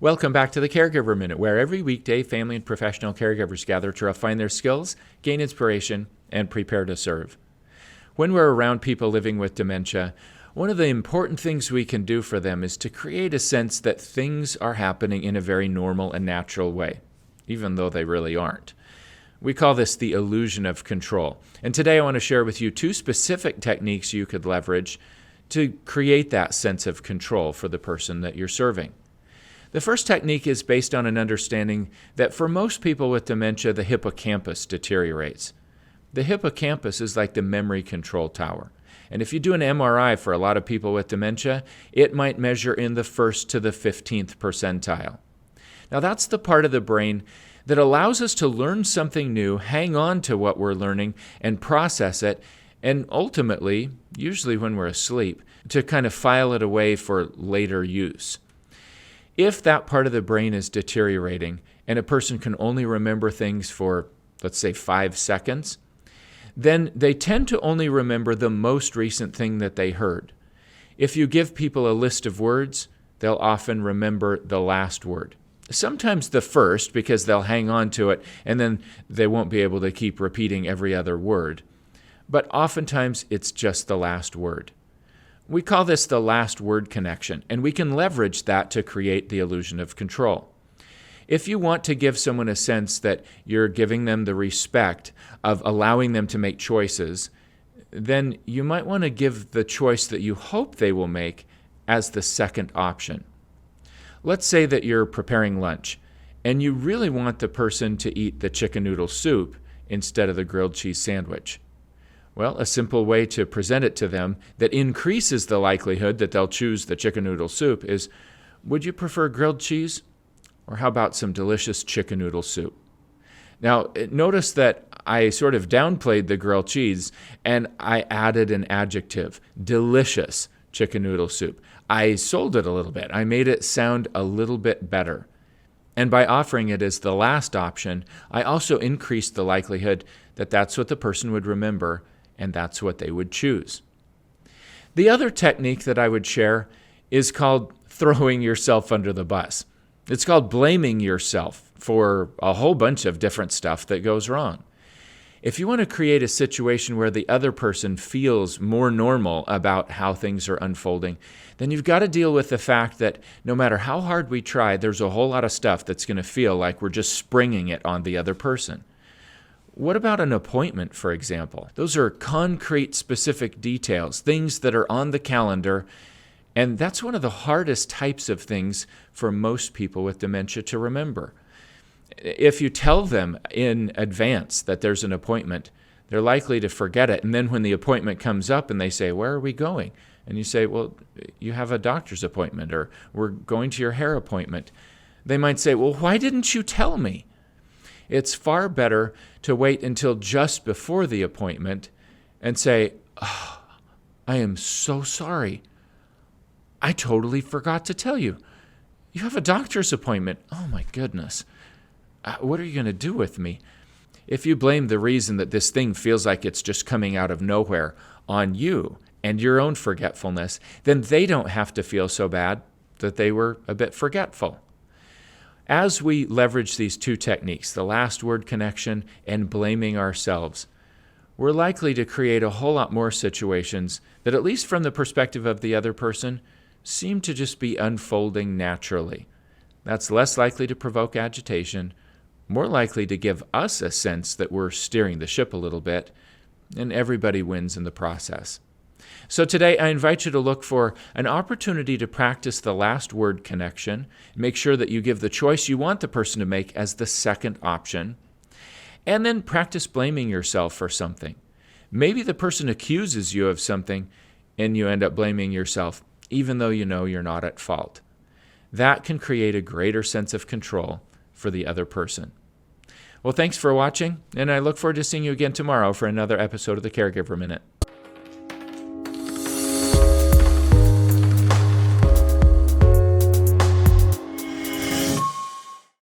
Welcome back to the Caregiver Minute, where every weekday family and professional caregivers gather to refine their skills, gain inspiration, and prepare to serve. When we're around people living with dementia, one of the important things we can do for them is to create a sense that things are happening in a very normal and natural way, even though they really aren't. We call this the illusion of control. And today I want to share with you two specific techniques you could leverage to create that sense of control for the person that you're serving. The first technique is based on an understanding that for most people with dementia, the hippocampus deteriorates. The hippocampus is like the memory control tower. And if you do an MRI for a lot of people with dementia, it might measure in the 1st to the 15th percentile. Now that's the part of the brain that allows us to learn something new, hang on to what we're learning, and process it, and ultimately, usually when we're asleep, to kind of file it away for later use. If that part of the brain is deteriorating and a person can only remember things for, let's say, 5 seconds, then they tend to only remember the most recent thing that they heard. If you give people a list of words, they'll often remember the last word. Sometimes the first, because they'll hang on to it, and then they won't be able to keep repeating every other word. But oftentimes, it's just the last word. We call this the last word connection, and we can leverage that to create the illusion of control. If you want to give someone a sense that you're giving them the respect of allowing them to make choices, then you might want to give the choice that you hope they will make as the second option. Let's say that you're preparing lunch, and you really want the person to eat the chicken noodle soup instead of the grilled cheese sandwich. Well, a simple way to present it to them that increases the likelihood that they'll choose the chicken noodle soup is, would you prefer grilled cheese? Or how about some delicious chicken noodle soup? Now, notice that I sort of downplayed the grilled cheese and I added an adjective, delicious chicken noodle soup. I sold it a little bit. I made it sound a little bit better. And by offering it as the last option, I also increased the likelihood that that's what the person would remember and that's what they would choose. The other technique that I would share is called throwing yourself under the bus. It's called blaming yourself for a whole bunch of different stuff that goes wrong. If you want to create a situation where the other person feels more normal about how things are unfolding, then you've got to deal with the fact that no matter how hard we try, there's a whole lot of stuff that's going to feel like we're just springing it on the other person. What about an appointment, for example? Those are concrete, specific details, things that are on the calendar. And that's one of the hardest types of things for most people with dementia to remember. If you tell them in advance that there's an appointment, they're likely to forget it. And then when the appointment comes up and they say, "Where are we going?" And you say, "Well, you have a doctor's appointment," or "We're going to your hair appointment." They might say, "Well, why didn't you tell me?" It's far better to wait until just before the appointment and say, "Oh, I am so sorry. I totally forgot to tell you. You have a doctor's appointment. Oh my goodness. What are you going to do with me?" If you blame the reason that this thing feels like it's just coming out of nowhere on you and your own forgetfulness, then they don't have to feel so bad that they were a bit forgetful. As we leverage these two techniques, the last word connection and blaming ourselves, we're likely to create a whole lot more situations that, at least from the perspective of the other person, seem to just be unfolding naturally. That's less likely to provoke agitation, more likely to give us a sense that we're steering the ship a little bit, and everybody wins in the process. So today I invite you to look for an opportunity to practice the last word connection. Make sure that you give the choice you want the person to make as the second option, and then practice blaming yourself for something. Maybe the person accuses you of something and you end up blaming yourself, even though you know you're not at fault. That can create a greater sense of control for the other person. Well, thanks for watching, and I look forward to seeing you again tomorrow for another episode of the Caregiver Minute.